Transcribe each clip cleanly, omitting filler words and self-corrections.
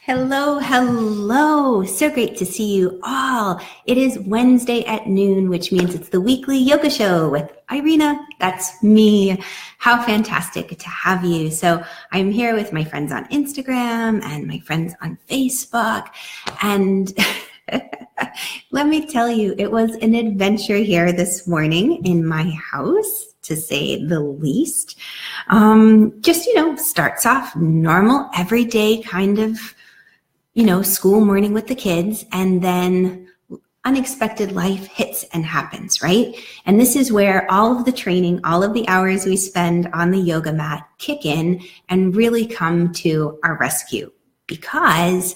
Hello, hello. So great to see you all. It is Wednesday at noon, which means it's the weekly yoga show with Irena. That's me. How fantastic to have you. So I'm here with my friends on Instagram and my friends on Facebook. And let me tell you, it was an adventure here this morning in my house, to say the least. Starts off normal, everyday kind of school morning with the kids, and then unexpected life hits and happens, right? And this is where all of the training, all of the hours we spend on the yoga mat kick in and really come to our rescue. Because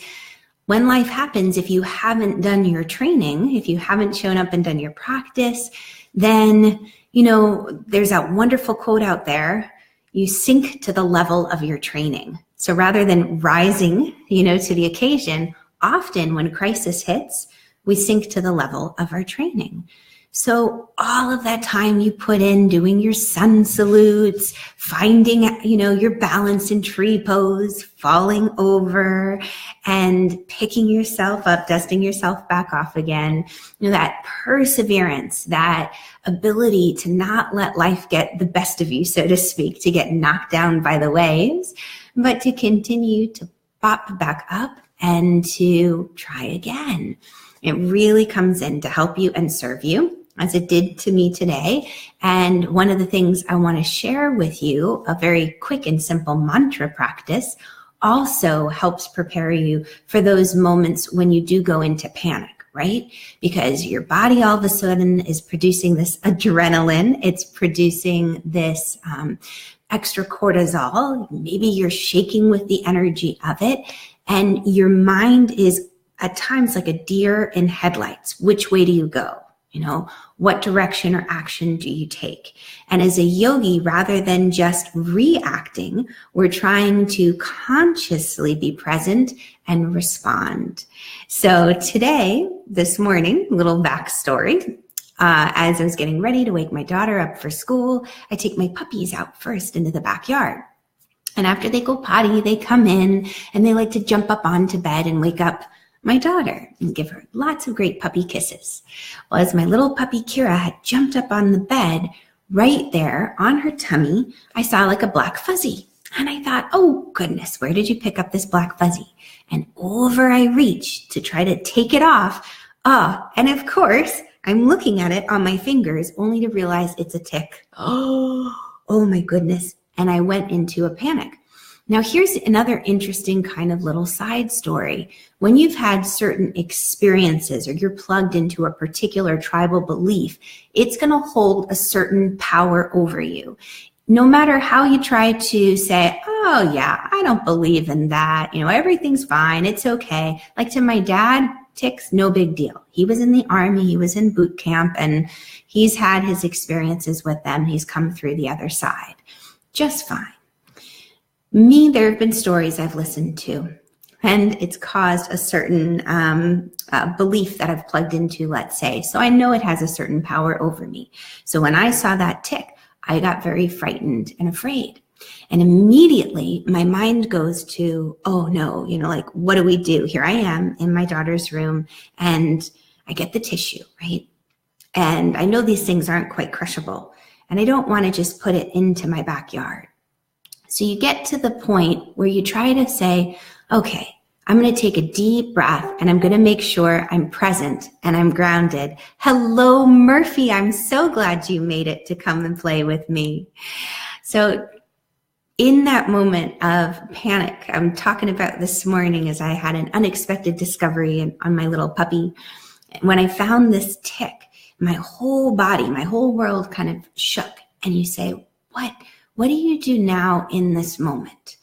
when life happens, if you haven't done your training, if you haven't shown up and done your practice, then, there's that wonderful quote out there, you sink to the level of your training. So rather than rising, to the occasion, often when crisis hits, we sink to the level of our training. So all of that time you put in doing your sun salutes, finding, your balance in tree pose, falling over and picking yourself up, dusting yourself back off again, that perseverance, that ability to not let life get the best of you, so to speak, to get knocked down by the waves, but to continue to pop back up and to try again. It really comes in to help you and serve you, as it did to me today. And one of the things I want to share with you, a very quick and simple mantra practice, also helps prepare you for those moments when you do go into panic, right? Because your body all of a sudden is producing this adrenaline. It's producing this extra cortisol. Maybe you're shaking with the energy of it. And your mind is at times like a deer in headlights. Which way do you go? What direction or action do you take? And as a yogi, rather than just reacting, we're trying to consciously be present and respond. So today, this morning, little backstory, as I was getting ready to wake my daughter up for school, I take my puppies out first into the backyard. And after they go potty, they come in and they like to jump up onto bed and wake up my daughter and give her lots of great puppy kisses. Well, as my little puppy Kira had jumped up on the bed, right there on her tummy, I saw like a black fuzzy. And I thought, oh goodness, where did you pick up this black fuzzy? And over I reached to try to take it off. And of course, I'm looking at it on my fingers only to realize it's a tick. Oh my goodness. And I went into a panic. Now, here's another interesting kind of little side story. When you've had certain experiences or you're plugged into a particular tribal belief, it's going to hold a certain power over you. No matter how you try to say, oh yeah, I don't believe in that. Everything's fine. It's okay. Like to my dad, ticks, no big deal. He was in the army. He was in boot camp and he's had his experiences with them. He's come through the other side. Just fine. Me, there have been stories I've listened to, and it's caused a certain belief that I've plugged into, let's say. So I know it has a certain power over me. So when I saw that tick, I got very frightened and afraid. And immediately my mind goes to, oh no, what do we do? Here I am in my daughter's room and I get the tissue, right? And I know these things aren't quite crushable and I don't want to just put it into my backyard. So you get to the point where you try to say, okay, I'm going to take a deep breath and I'm going to make sure I'm present and I'm grounded. Hello, Murphy. I'm so glad you made it to come and play with me. So in that moment of panic, I'm talking about this morning as I had an unexpected discovery on my little puppy. When I found this tick, my whole body, my whole world kind of shook. And you say, what do you do now in this moment?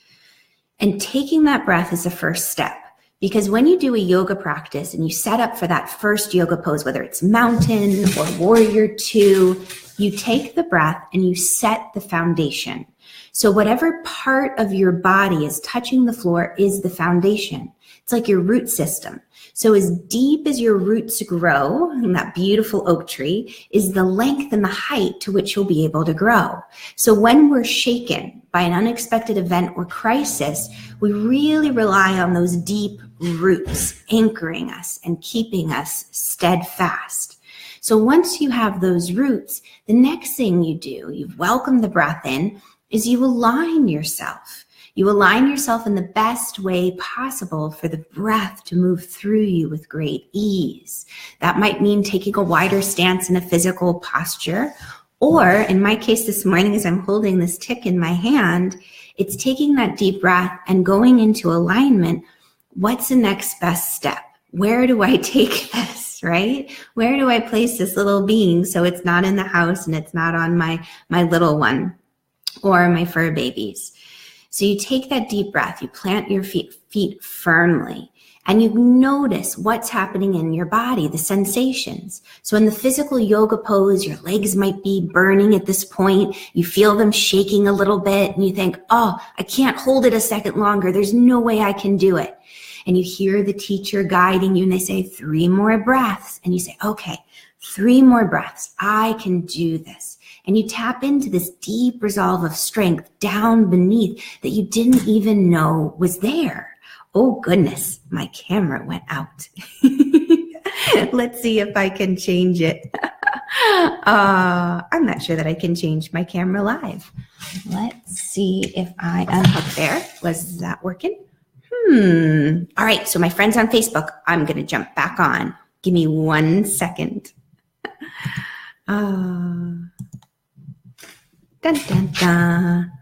And taking that breath is the first step. Because when you do a yoga practice and you set up for that first yoga pose, whether it's mountain or warrior two, you take the breath and you set the foundation. So whatever part of your body is touching the floor is the foundation. It's like your root system. So as deep as your roots grow, in that beautiful oak tree, is the length and the height to which you'll be able to grow. So when we're shaken by an unexpected event or crisis, we really rely on those deep roots anchoring us and keeping us steadfast. So once you have those roots, the next thing you do, you welcome the breath in, is you align yourself. You align yourself in the best way possible for the breath to move through you with great ease. That might mean taking a wider stance in a physical posture, or in my case this morning, as I'm holding this tick in my hand, it's taking that deep breath and going into alignment. What's the next best step? Where do I take this, right? Where do I place this little being so it's not in the house and it's not on my little one or my fur babies? So you take that deep breath, you plant your feet firmly, and you notice what's happening in your body, the sensations. So in the physical yoga pose, your legs might be burning at this point. You feel them shaking a little bit, and you think, oh, I can't hold it a second longer. There's no way I can do it. And you hear the teacher guiding you, and they say 3 more breaths. And you say, okay, 3 more breaths. I can do this. And you tap into this deep resolve of strength down beneath that you didn't even know was there. Oh goodness, my camera went out. Let's see if I can change it. I'm not sure that I can change my camera live. Let's see if I unhook there. Was that working? All right, so my friends on Facebook, I'm going to jump back on. Give me 1 second. Dun, dun, dun.